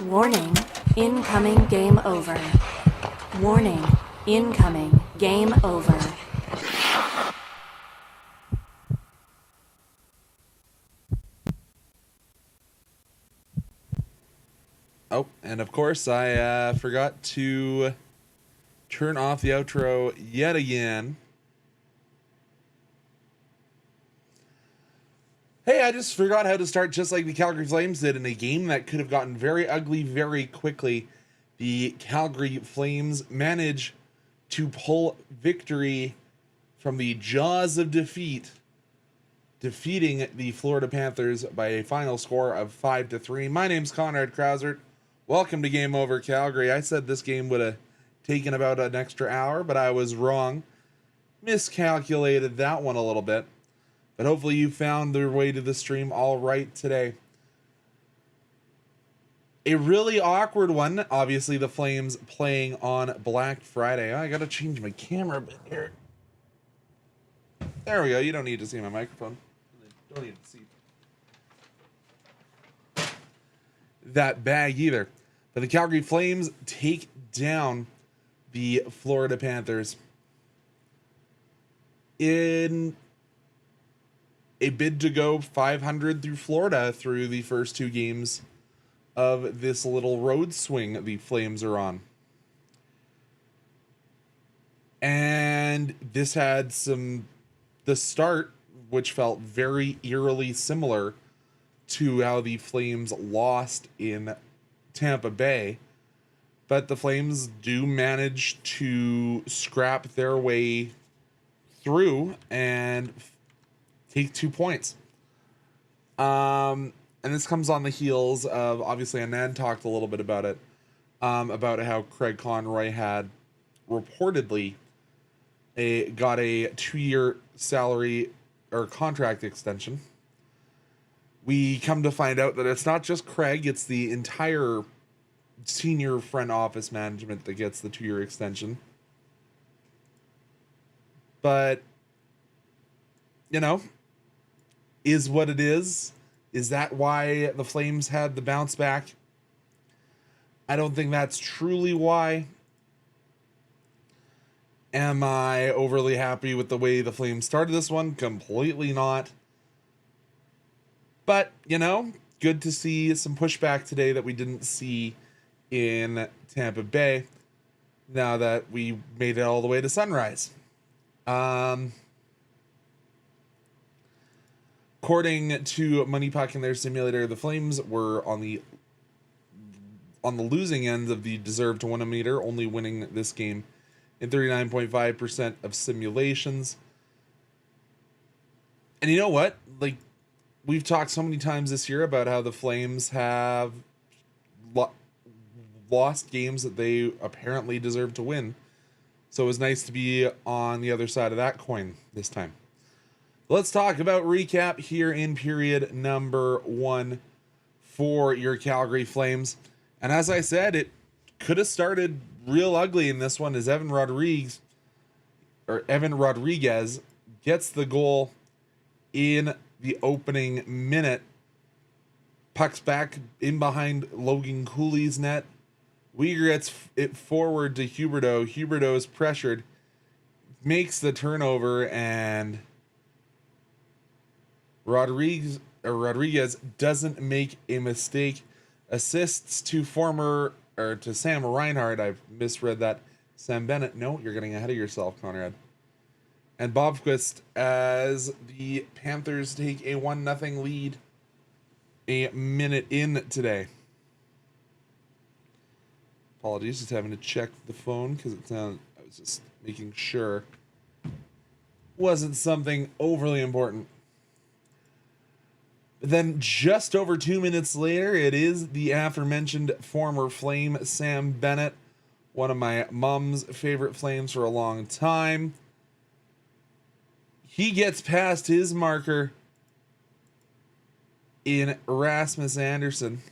Warning, incoming game over. Warning, incoming game over. Oh, and of course, I forgot to turn off the outro yet again. Hey, I just forgot how to start just like the Calgary Flames did in a game that could have gotten very ugly very quickly. The Calgary Flames managed to pull victory from the jaws of defeat, defeating the Florida Panthers by a final score of 5-3. My name's Conrad Krausert. Welcome to Game Over Calgary. I said this game would have taken about an extra hour, but I was wrong. Miscalculated that one a little bit. But hopefully you found your way to the stream all right today. A really awkward one. Obviously, the Flames playing on Black Friday. I gotta change my camera a bit here. There we go. You don't need to see my microphone. Don't need to see that bag either. But the Calgary Flames take down the Florida Panthers in a bid to go 500 through Florida through the first two games of this little road swing the Flames are on. And this had the start, which felt very eerily similar to how the Flames lost in Tampa Bay. But the Flames do manage to scrap their way through and take 2 points. And this comes on the heels of, obviously, Anand talked a little bit about it, about how Craig Conroy had reportedly got a 2-year salary or contract extension. We come to find out that it's not just Craig, it's the entire senior front office management that gets the 2-year extension. But, you know, is what it is. Is that why the Flames had the bounce back? I don't think that's truly why. Am I overly happy with the way the Flames started this one? Completely not. But, you know, good to see some pushback today that we didn't see in Tampa Bay now that we made it all the way to Sunrise. According to Money Puck and their simulator, the Flames were on the losing end of the deserve to win a meter, only winning this game in 39.5% of simulations. And you know what? Like, we've talked so many times this year about how the Flames have lost games that they apparently deserve to win. So it was nice to be on the other side of that coin this time. Let's talk about recap here in period number 1 for your Calgary Flames. And as I said, it could have started real ugly in this one as Evan Rodriguez gets the goal in the opening minute. Puck's back in behind Logan Cooley's net. Weegar gets it forward to Huberdeau. Huberdeau is pressured, makes the turnover, and Rodriguez doesn't make a mistake. Assists to Sam Reinhart. I've misread that. Sam Bennett. No, you're getting ahead of yourself, Conrad. And Bobquist as the Panthers take a 1-0 lead a minute in today. Apologies, just having to check the phone because I was just making sure it wasn't something overly important. Then just over 2 minutes later, it is the aforementioned former Flame, Sam Bennett, one of my mom's favorite Flames for a long time. He gets past his marker in Rasmus Andersson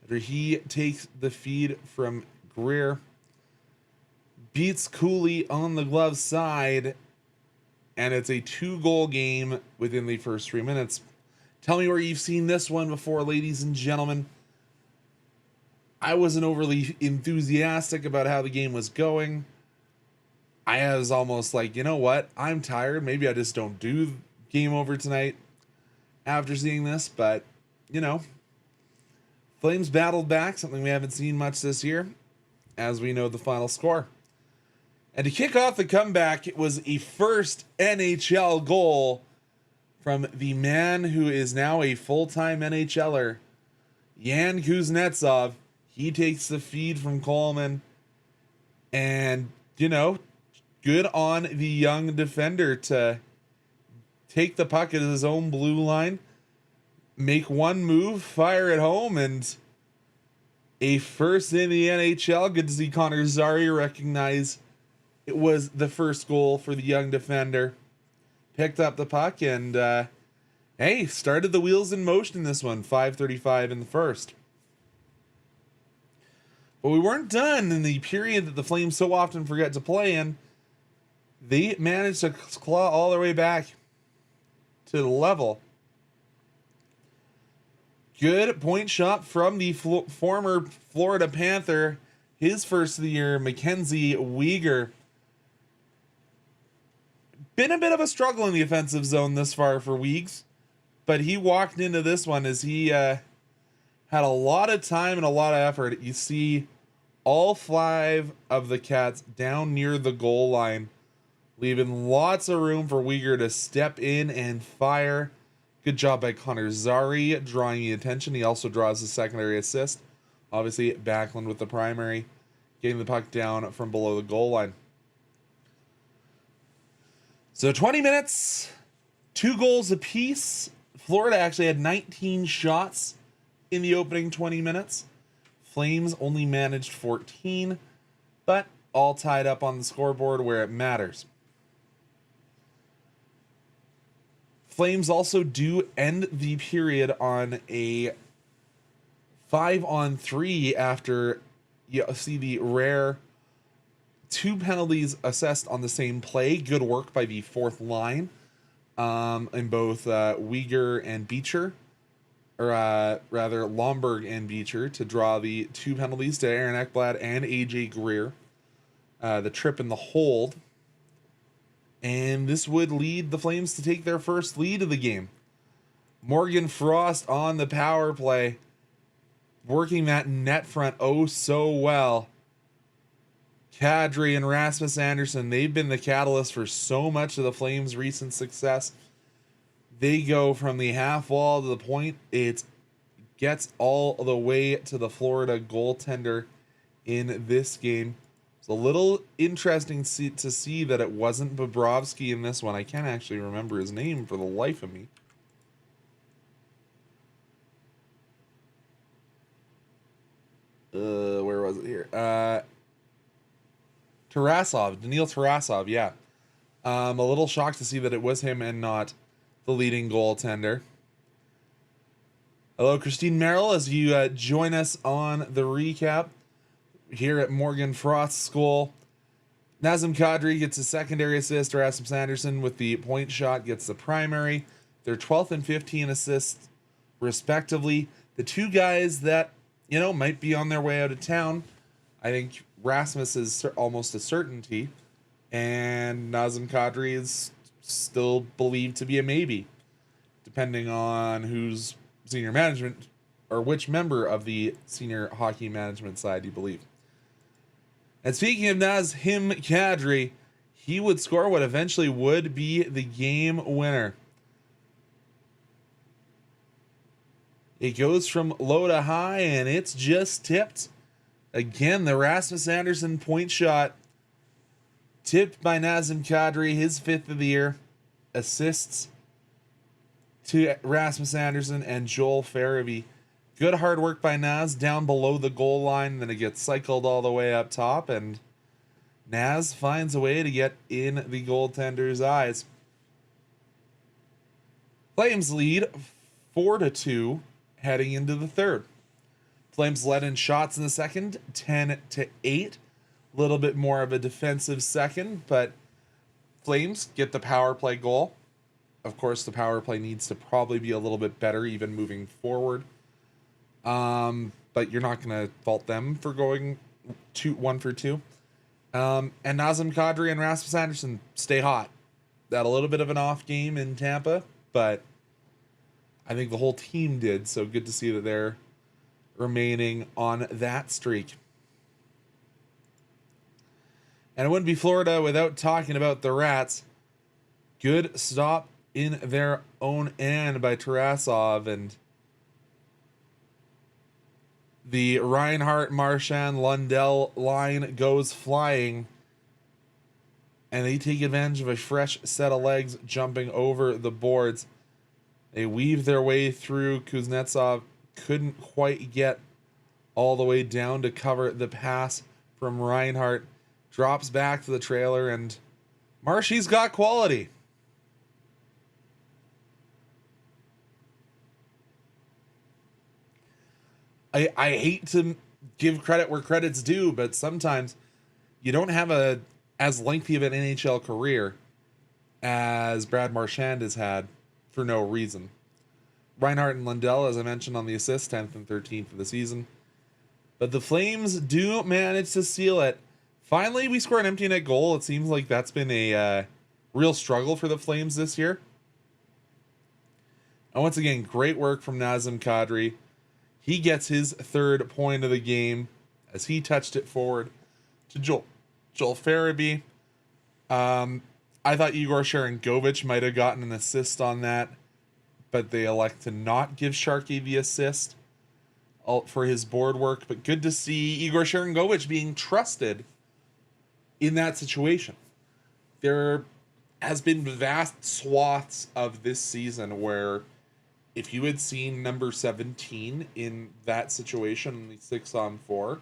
after he takes the feed from Greer, beats Cooley on the glove side, and it's a 2-goal game within the first 3 minutes. Tell me where you've seen this one before, ladies and gentlemen. I wasn't overly enthusiastic about how the game was going. I was almost like, you know what? I'm tired. Maybe I just don't do Game Over tonight after seeing this. But, you know, Flames battled back, something we haven't seen much this year, as we know the final score. And to kick off the comeback, it was a first NHL goal from the man who is now a full-time NHLer, Yan Kuznetsov. He takes the feed from Coleman. And, you know, good on the young defender to take the puck at his own blue line, make one move, fire it home, and a first in the NHL. Good to see Connor Zary recognize it was the first goal for the young defender. Picked up the puck and, hey, started the wheels in motion in this one. 5:35 in the first. But we weren't done in the period that the Flames so often forget to play in. They managed to claw all their way back to the level. Good point shot from the former Florida Panther, his first of the year, Mackenzie Weegar. Been a bit of a struggle in the offensive zone this far for Weegs, but he walked into this one as he had a lot of time and a lot of effort. You see all 5 of the Cats down near the goal line, leaving lots of room for Weegar to step in and fire. Good job by Connor Zary drawing the attention. He also draws the secondary assist. Obviously, Backlund with the primary, getting the puck down from below the goal line. So 20 minutes, 2 goals apiece. Florida actually had 19 shots in the opening 20 minutes. Flames only managed 14, but all tied up on the scoreboard where it matters. Flames also do end the period on a 5-on-3 after you see the rare 2 penalties assessed on the same play. Good work by the fourth line in both Weegar and Beecher, or rather Lomberg and Beecher, to draw the 2 penalties to Aaron Ekblad and AJ Greer. The trip and the hold. And this would lead the Flames to take their first lead of the game. Morgan Frost on the power play, working that net front oh so well. Kadri and Rasmus Andersson, they've been the catalyst for so much of the Flames' recent success. They go from the half wall to the point. It gets all the way to the Florida goaltender in this game. It's a little interesting to see that it wasn't Bobrovsky in this one. I can't actually remember his name for the life of me. Where was it here? Tarasov, Daniil Tarasov, yeah. A little shocked to see that it was him and not the leading goaltender. Hello, Christine Merrill, as you join us on the recap here at Morgan Frost's goal. Nazem Kadri gets a secondary assist. Rasmus Andersson with the point shot gets the primary. Their 12th and 15th assists, respectively. The 2 guys that, you know, might be on their way out of town. I think Rasmus is almost a certainty, and Nazem Kadri is still believed to be a maybe, depending on who's senior management or which member of the senior hockey management side you believe. And speaking of Nazem Kadri, he would score what eventually would be the game winner. It goes from low to high, and it's just tipped. Again, the Rasmus Andersson point shot tipped by Nazem Kadri, his 5th of the year. Assists to Rasmus Andersson and Joel Farabee. Good hard work by Naz down below the goal line. Then it gets cycled all the way up top, and Naz finds a way to get in the goaltender's eyes. Flames lead 4-2 heading into the third. Flames led in shots in the second, 10-8. A little bit more of a defensive second, but Flames get the power play goal. Of course, the power play needs to probably be a little bit better, even moving forward. But you're not going to fault them for going 1 for 2. And Nazem Kadri and Rasmus Anderson stay hot. That a little bit of an off game in Tampa, but I think the whole team did. So good to see that they're remaining on that streak. And it wouldn't be Florida without talking about the Rats. Good stop in their own end by Tarasov, and the Reinhart, Marchand, Lundell line goes flying, and they take advantage of a fresh set of legs jumping over the boards. They weave their way through. Kuznetsov couldn't quite get all the way down to cover the pass from Reinhart. Drops back to the trailer, and Marshy's got quality. I hate to give credit where credit's due, but sometimes you don't have as lengthy of an NHL career as Brad Marchand has had for no reason. Reinhart and Lundell, as I mentioned, on the assists, 10th and 13th of the season. But the Flames do manage to seal it. Finally, we score an empty net goal. It seems like that's been a real struggle for the Flames this year. And once again, great work from Nazem Kadri. He gets his 3rd point of the game as he touched it forward to Joel Farabee. I thought Igor Sharangovich might have gotten an assist on that, but they elect to not give Sharkey the assist for his board work. But good to see Igor Sharangovich being trusted in that situation. There has been vast swaths of this season where if you had seen number 17 in that situation in the 6-on-4,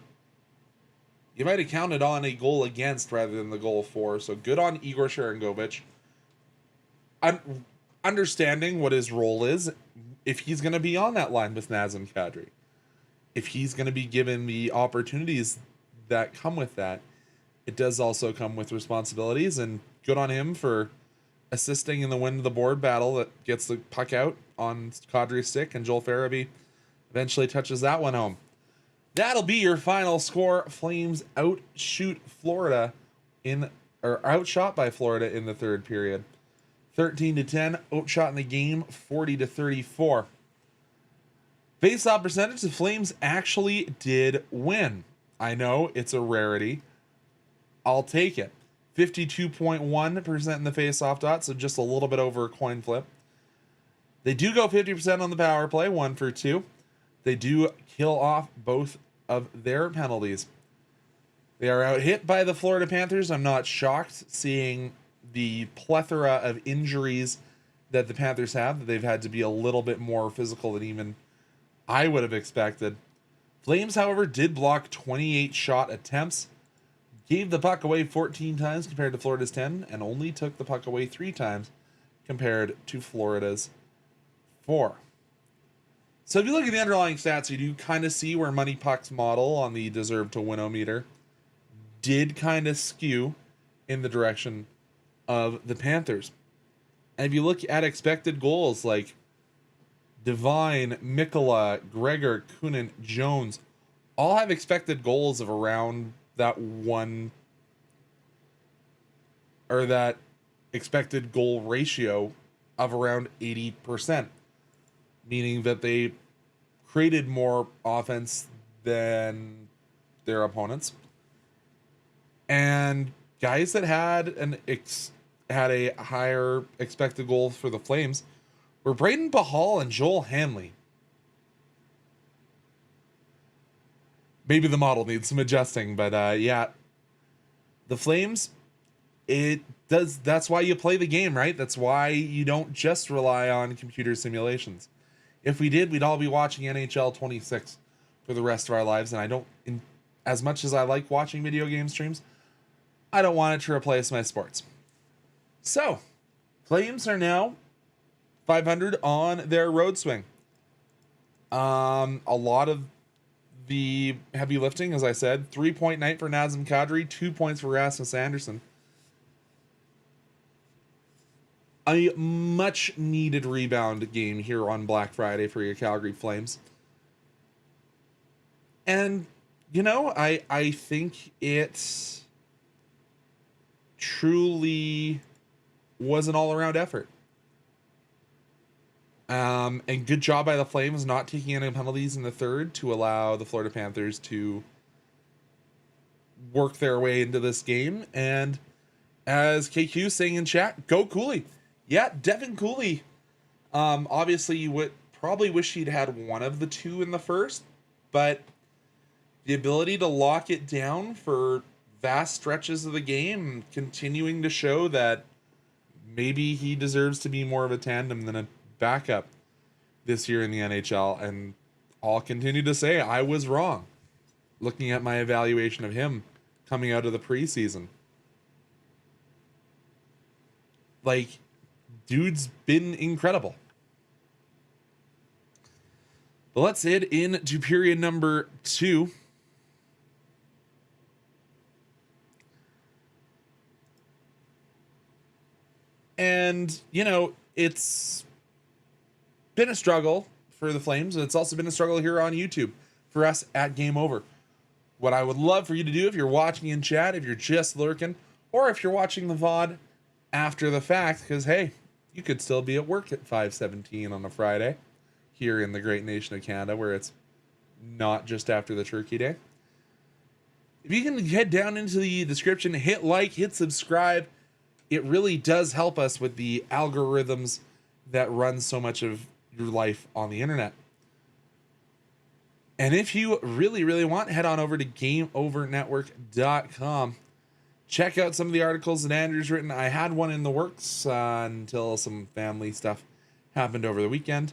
you might have counted on a goal against rather than the goal for. So good on Igor Sharangovich. Understanding what his role is, if he's going to be on that line with Nazem Kadri, if he's going to be given the opportunities that come with that, it does also come with responsibilities, and good on him for assisting in the win of the board battle that gets the puck out on Kadri's stick, and Joel Farabee eventually touches that one home. That'll be your final score. Flames outshot by Florida in the 3rd period. 13-10, outshot in the game, 40-34. Face-off percentage, the Flames actually did win. I know it's a rarity. I'll take it. 52.1% in the face-off dot, so just a little bit over a coin flip. They do go 50% on the power play, 1 for 2. They do kill off both of their penalties. They are out hit by the Florida Panthers. I'm not shocked seeing the plethora of injuries that the Panthers have, that they've had to be a little bit more physical than even I would have expected. Flames, however, did block 28 shot attempts, gave the puck away 14 times compared to Florida's 10, and only took the puck away 3 times compared to Florida's 4. So if you look at the underlying stats, you do kind of see where Money Puck's model on the deserve to win-o-meter did kind of skew in the direction of the Panthers. And if you look at expected goals like Devine, Mikkola, Gregor, Kunin, Jones, all have expected goals of around that one, or that expected goal ratio of around 80%, meaning that they created more offense than their opponents. And guys that had had a higher expected goal for the Flames were Braden Pahal and Joel Hanley. Maybe the model needs some adjusting, but yeah, the Flames, that's why you play the game, right? That's why you don't just rely on computer simulations. If we did, we'd all be watching NHL 26 for the rest of our lives, and as much as I like watching video game streams, I don't want it to replace my sports. So, Flames are now 500 on their road swing. A lot of the heavy lifting, as I said, 3-point night for Nazem Kadri, 2 points for Rasmus Anderson. a much needed rebound game here on Black Friday for your Calgary Flames. And, I think it truly was an all-around effort. And good job by the Flames not taking any penalties in the third to allow the Florida Panthers to work their way into this game. And as KQ saying in chat, go Cooley. Yeah, Devin Cooley. Obviously, you would probably wish he'd had one of the two in the first, but the ability to lock it down for vast stretches of the game, continuing to show that maybe he deserves to be more of a tandem than a backup this year in the NHL. And I'll continue to say I was wrong looking at my evaluation of him coming out of the preseason. Like, dude's been incredible. But let's head into period number 2. And, it's been a struggle for the Flames, and it's also been a struggle here on YouTube for us at Game Over. What I would love for you to do, if you're watching in chat, if you're just lurking, or if you're watching the VOD after the fact, because, hey, you could still be at work at 5:17 on a Friday here in the great nation of Canada, where it's not just after the Turkey Day. If you can head down into the description, hit like, hit subscribe, it really does help us with the algorithms that run so much of your life on the internet. And if you really, really want, head on over to GameOverNetwork.com. Check out some of the articles that Andrew's written. I had one in the works until some family stuff happened over the weekend.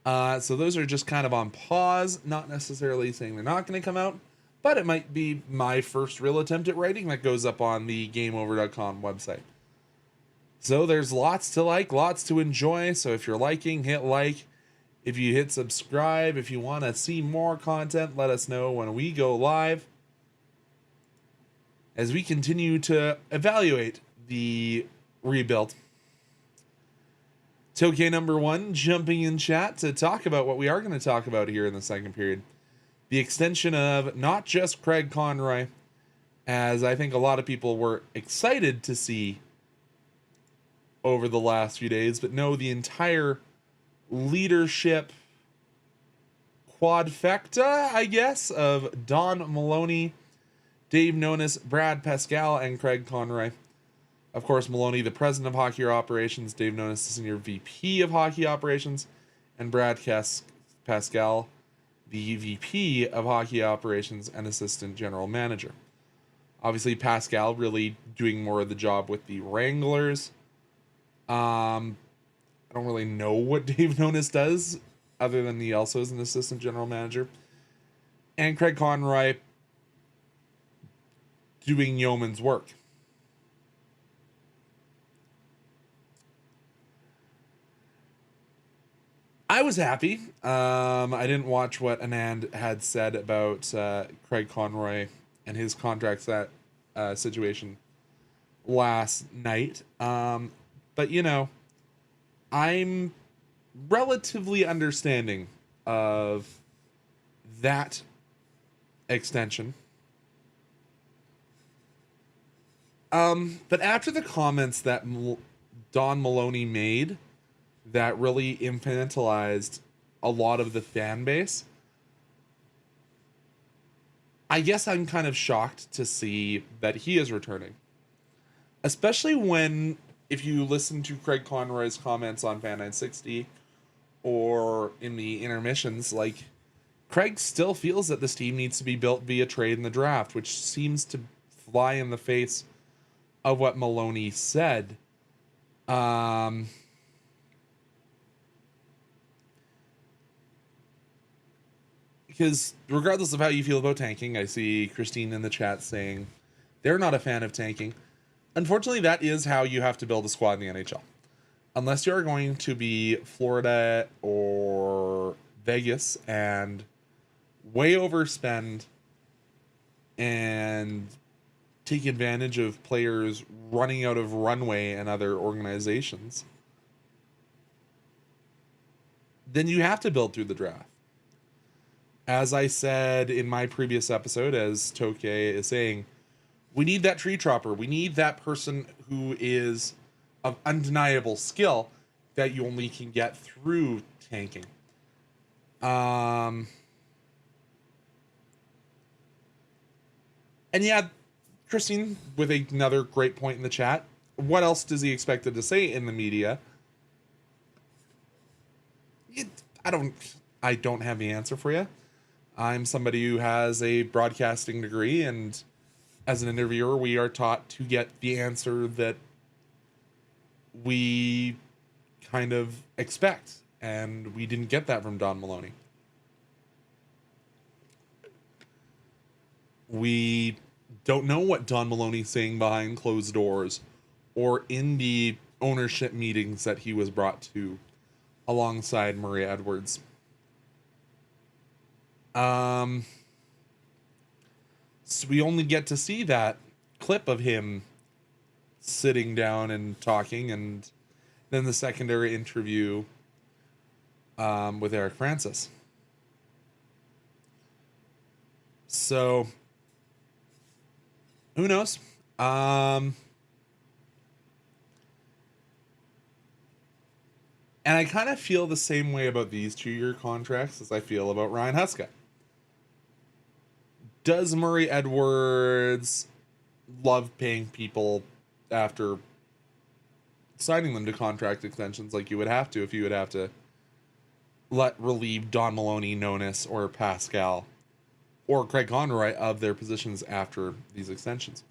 So those are just kind of on pause, not necessarily saying they're not going to come out, but it might be my first real attempt at writing that goes up on the GameOver.com website. So there's lots to like, lots to enjoy. So if you're liking, hit like. If you hit subscribe, if you want to see more content, let us know when we go live. As we continue to evaluate the rebuild. Toke number 1 jumping in chat to talk about what we are going to talk about here in the second period. The extension of not just Craig Conroy, as I think a lot of people were excited to see over the last few days, but no, the entire leadership quadfecta, I guess, of Don Maloney, Dave Nonis, Brad Pascal, and Craig Conroy. Of course, Maloney, the president of hockey operations, Dave Nonis, the senior VP of hockey operations, and Brad Pascal, the VP of hockey operations and assistant general manager. Obviously, Pascal really doing more of the job with the Wranglers. I don't really know what Dave Nonis does, other than he also is an assistant general manager. And Craig Conroy doing yeoman's work. I was happy. I didn't watch what Anand had said about Craig Conroy and his contract situation last night. But, I'm relatively understanding of that extension. But after the comments that Don Maloney made that really infantilized a lot of the fan base, I guess I'm kind of shocked to see that he is returning. Especially when, if you listen to Craig Conroy's comments on Fan 960 or in the intermissions, like, Craig still feels that this team needs to be built via trade in the draft, which seems to fly in the face of what Maloney said. Because regardless of how you feel about tanking, I see Christine in the chat saying they're not a fan of tanking. Unfortunately, that is how you have to build a squad in the NHL. Unless you're going to be Florida or Vegas and way overspend and take advantage of players running out of runway and other organizations. then you have to build through the draft. As I said in my previous episode, as Toke is saying, we need that tree chopper. We need that person who is of undeniable skill that you only can get through tanking. And yeah, Christine, with another great point in the chat. What else does he expected to say in the media? I don't have the answer for you. I'm somebody who has a broadcasting degree, and as an interviewer, we are taught to get the answer that we kind of expect, and we didn't get that from Don Maloney. We don't know what Don Maloney's saying behind closed doors or in the ownership meetings that he was brought to alongside Murray Edwards. So we only get to see that clip of him sitting down and talking, and then the secondary interview with Eric Francis. So who knows? And I kind of feel the same way about these 2-year contracts as I feel about Ryan Huska. Does Murray Edwards love paying people after signing them to contract extensions like you would have to if you would have to let relieve Don Maloney, Nonis, or Pascal or Craig Conroy of their positions after these extensions?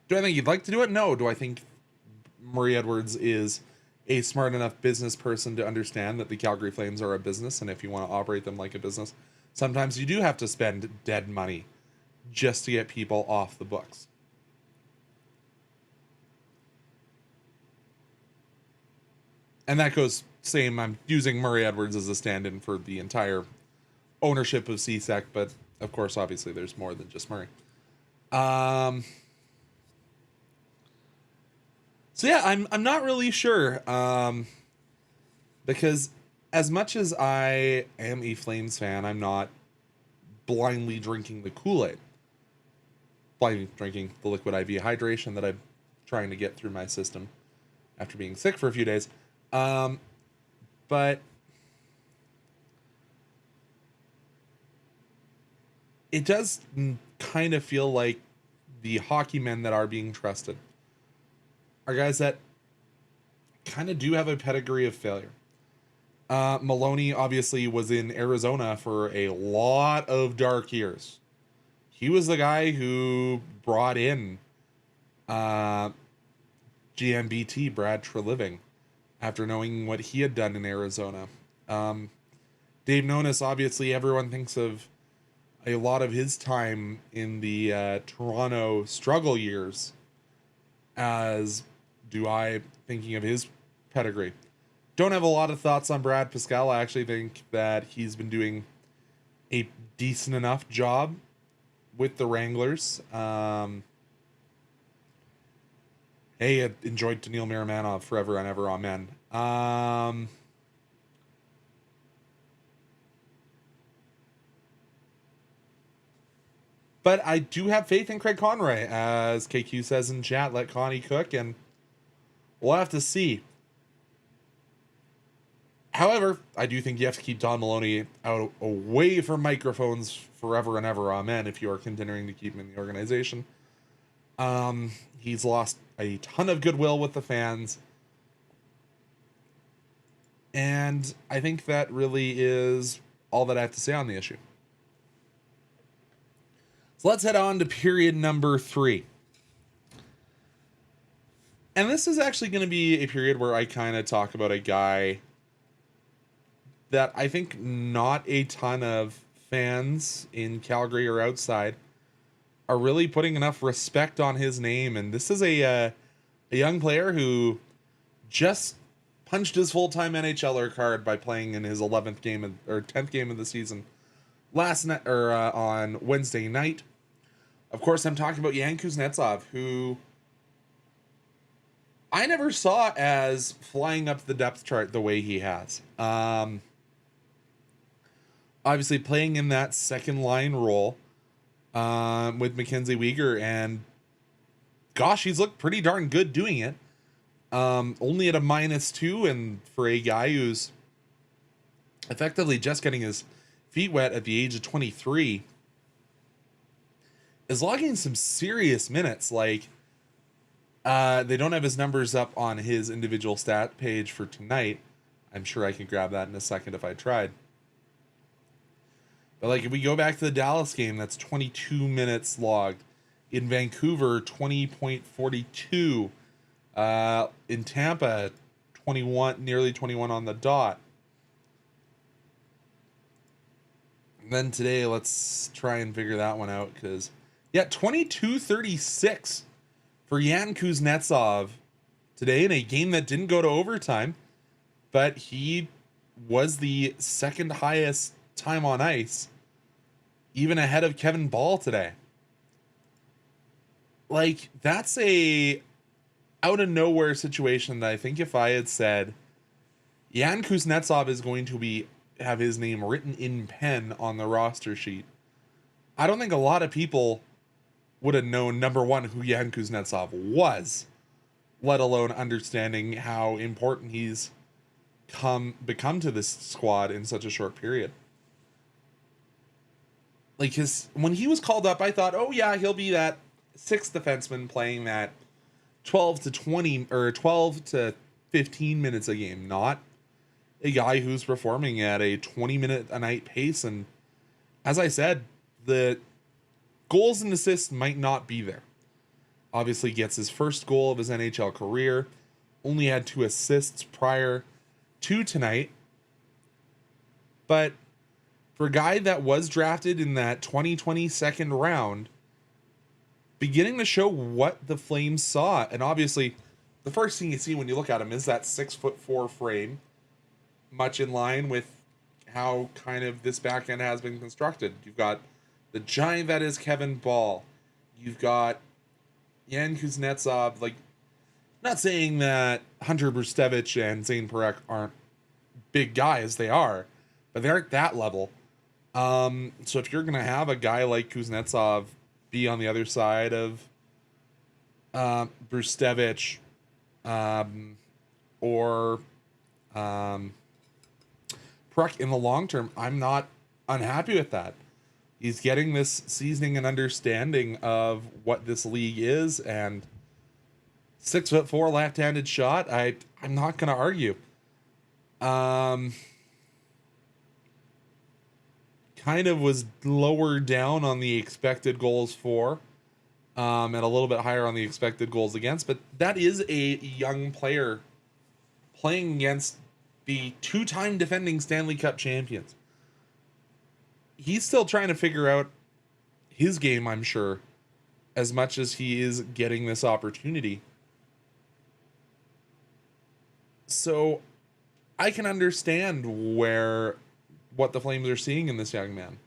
Do I think you'd like to do it? No. Do I think Murray Edwards is a smart enough business person to understand that the Calgary Flames are a business, and if you want to operate them like a business, sometimes you do have to spend dead money just to get people off the books? And that goes same. I'm using Murray Edwards as a stand-in for the entire ownership of CSEC, but of course, obviously, there's more than just Murray. So yeah, I'm not really sure, because as much as I am a Flames fan, I'm not blindly drinking the Kool-Aid. Blindly drinking the liquid IV hydration that I'm trying to get through my system after being sick for a few days. But it does kind of feel like the hockey men that are being trusted are guys that kind of do have a pedigree of failure. Maloney obviously was in Arizona for a lot of dark years. He was the guy who brought in GMBT, Brad Treliving, after knowing what he had done in Arizona. Dave Nonis, obviously, everyone thinks of a lot of his time in the Toronto struggle years, as do I, thinking of his pedigree. Don't have a lot of thoughts on Brad Pascal. I actually think that he's been doing a decent enough job with the Wranglers. Hey, I enjoyed Daniil Miramanov forever and ever, amen. But I do have faith in Craig Conroy, as KQ says in chat. Let Connie cook, and we'll have to see. However, I do think you have to keep Don Maloney out away from microphones forever and ever, amen, if you are continuing to keep him in the organization. He's lost a ton of goodwill with the fans. And I think that really is all that I have to say on the issue. So let's head on to period number 3. And this is actually going to be a period where I kind of talk about a guy that I think not a ton of fans in Calgary or outside are really putting enough respect on his name. And this is a young player who just punched his full-time NHLer card by playing in his 11th game or 10th game of the season last night, or on Wednesday night. Of course, I'm talking about Yan Kuznetsov, who I never saw as flying up the depth chart the way he has. obviously playing in that second line role with Mackenzie Weegar, and gosh, he's looked pretty darn good doing it. Only at a -2, and for a guy who's effectively just getting his feet wet at the age of 23, is logging some serious minutes. Like, they don't have his numbers up on his individual stat page for tonight. I'm sure I can grab that in a second if I tried. But like, if we go back to the Dallas game, that's 22 minutes logged. In Vancouver, 20.42. In Tampa, 21, nearly 21 on the dot. And then today, let's try and figure that one out, because, yeah, 22:36 for Yan Kuznetsov today in a game that didn't go to overtime, but he was the second highest time on ice, even ahead of Kevin Ball today. Like, that's a out of nowhere situation that I think if I had said Yan Kuznetsov is going to have his name written in pen on the roster sheet, I don't think a lot of people would have known, number one, who Yan Kuznetsov was, let alone understanding how important he's become to this squad in such a short period. Like, when he was called up, I thought, oh yeah, he'll be that sixth defenseman playing that 12 to 20 or 12 to 15 minutes a game, not a guy who's performing at a 20-minute a night pace. And as I said, the goals and assists might not be there. Obviously gets his first goal of his NHL career, only had 2 assists prior to tonight. But for a guy that was drafted in that 2020 second round, beginning to show what the Flames saw. And obviously, the first thing you see when you look at him is that 6'4" frame, much in line with how kind of this back end has been constructed. You've got the giant that is Kevin Ball. You've got Yan Kuznetsov. Like, not saying that Hunter Brustevich and Zane Parekh aren't big guys, they are, but they aren't that level. So if you're going to have a guy like Kuznetsov be on the other side of Brustevich, or Parekh in the long term, I'm not unhappy with that. He's getting this seasoning and understanding of what this league is, and 6'4" left-handed shot. I'm not going to argue. Kind of was lower down on the expected goals for, and a little bit higher on the expected goals against, but that is a young player playing against the 2-time defending Stanley Cup champions. He's still trying to figure out his game, I'm sure, as much as he is getting this opportunity. So I can understand what the Flames are seeing in this young man.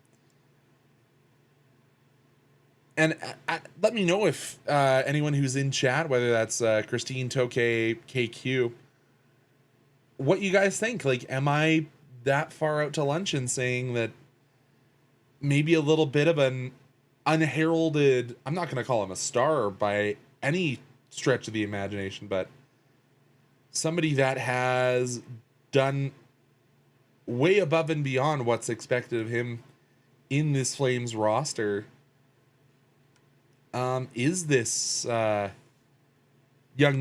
And let me know if anyone who's in chat, whether that's Christine, Tokay, KQ, what you guys think. Like, am I that far out to lunch in saying that maybe a little bit of an unheralded, I'm not going to call him a star by any stretch of the imagination, but somebody that has done way above and beyond what's expected of him in this Flames roster, is this young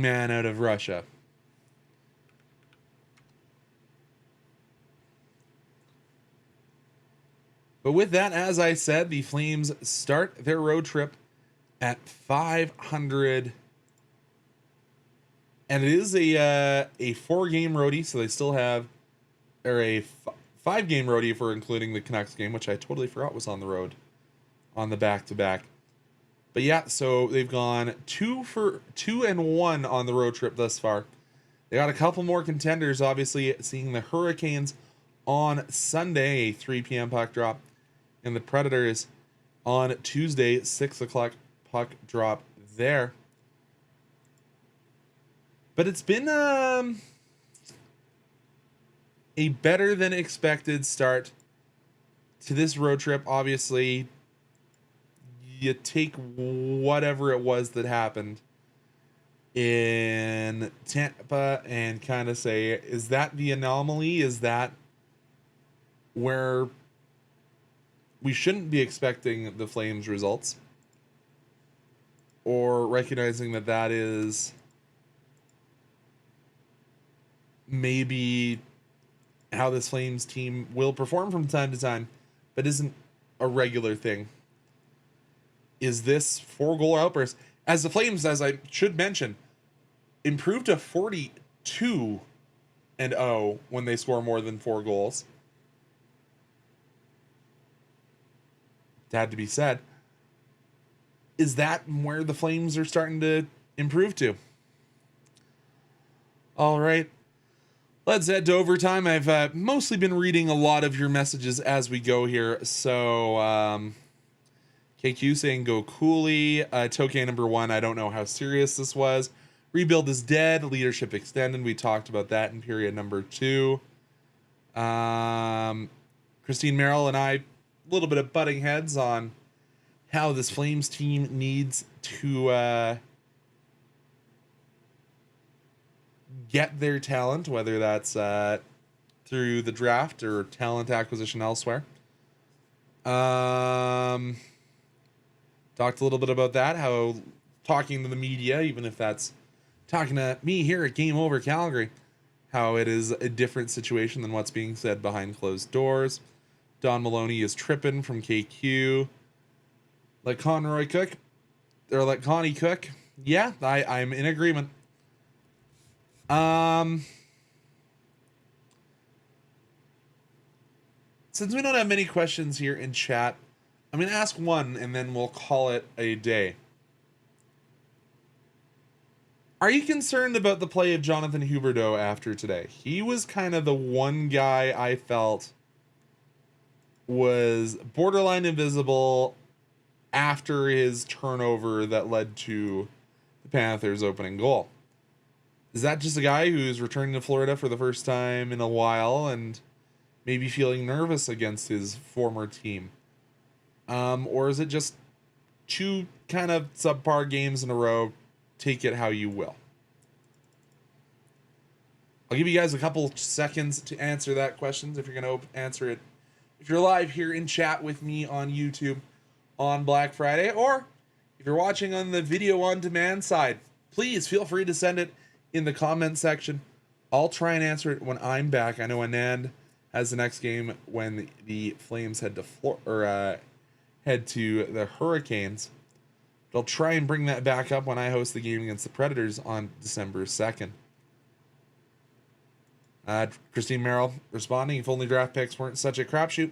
man out of Russia. But with that, as I said, the Flames start their road trip at 500. And it is a 4-game roadie, so they still have, or a 5-game roadie if we're including the Canucks game, which I totally forgot was on the road on the back-to-back. But yeah, so they've gone 2-1 on the road trip thus far. They got a couple more contenders, obviously, seeing the Hurricanes on Sunday, a 3 p.m. puck drop, and the Predators on Tuesday, 6 o'clock puck drop there. But it's been a better than expected start to this road trip, obviously, you take whatever it was that happened in Tampa and kind of say, is that the anomaly? Is that where we shouldn't be expecting the Flames results? Or recognizing that that is maybe how this Flames team will perform from time to time, but isn't a regular thing. Is this 4-goal outburst? As the Flames, as I should mention, improved to 42-0 when they score more than 4 goals. It had to be said. Is that where the Flames are starting to improve to? All right. Let's head to overtime. I've mostly been reading a lot of your messages as we go here. So, KQ saying go Cooley. Tokay number 1, I don't know how serious this was. Rebuild is dead. Leadership extended. We talked about that in period number 2. Christine Merrill and I, a little bit of butting heads on how this Flames team needs to get their talent, whether that's through the draft or talent acquisition elsewhere. Talked a little bit about that, how talking to the media, even if that's talking to me here at Game Over Calgary, how it is a different situation than what's being said behind closed doors. Don Maloney is tripping from KQ. Let Conroy cook, or let Connie cook. Yeah, I'm in agreement. Since we don't have many questions here in chat, I'm going to ask one and then we'll call it a day. Are you concerned about the play of Jonathan Huberdeau after today? He was kind of the one guy I felt was borderline invisible after his turnover that led to the Panthers' opening goal. Is that just a guy who's returning to Florida for the first time in a while and maybe feeling nervous against his former team? Or is it just 2 kind of subpar games in a row? Take it how you will. I'll give you guys a couple seconds to answer that question if you're going to answer it. If you're live here in chat with me on YouTube on Black Friday, or if you're watching on the video on demand side, please feel free to send it in the comment section. I'll try and answer it when I'm back. I know Anand has the next game when the Flames head to head to the Hurricanes. But I'll try and bring that back up when I host the game against the Predators on December 2nd. Christine Merrill responding, if only draft picks weren't such a crapshoot.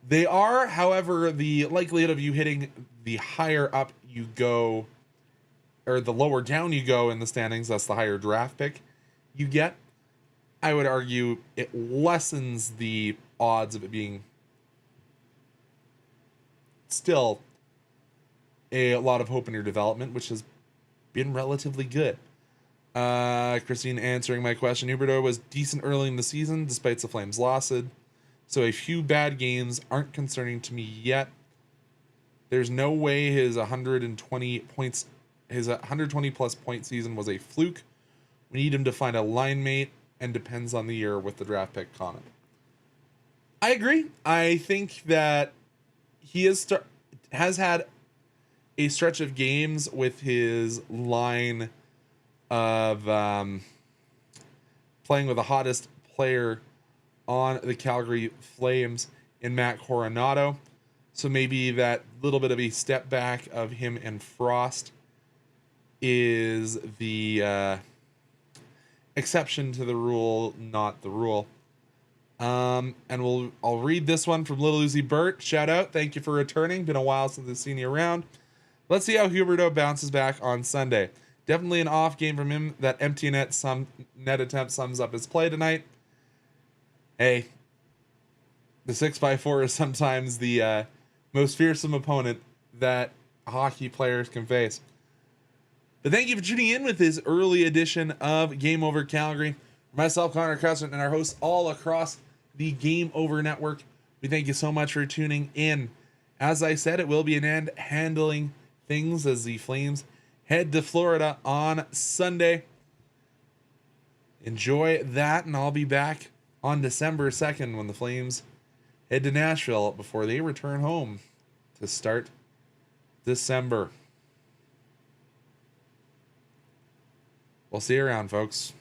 They are, however, the likelihood of you hitting the higher up you go, or the lower down you go in the standings, that's the higher draft pick you get, I would argue it lessens the odds of it being still a lot of hope in your development, which has been relatively good. Christine answering my question. Huberdeau was decent early in the season, despite the Flames' losses. So a few bad games aren't concerning to me yet. There's no way his 120 plus point season was a fluke. We need him to find a line mate, and depends on the year with the draft pick comment. I agree. I think that he has had a stretch of games with his line of playing with the hottest player on the Calgary Flames in Matt Coronado. So maybe that little bit of a step back of him and Frost is the exception to the rule, not the rule. And I'll read this one from Little Uzi Burt. Shout out. Thank you for returning. Been a while since I've seen you around. Let's see how Huberdeau bounces back on Sunday. Definitely an off game from him. That empty net attempt sums up his play tonight. Hey, the 6x4 is sometimes the most fearsome opponent that hockey players can face. But thank you for tuning in with this early edition of Game Over Calgary. Myself, Conrad Krausert, and our hosts all across the Game Over Network. We thank you so much for tuning in. As I said, it will be Anand handling things as the Flames head to Florida on Sunday. Enjoy that, and I'll be back on December 2nd when the Flames head to Nashville before they return home to start December. We'll see you around, folks.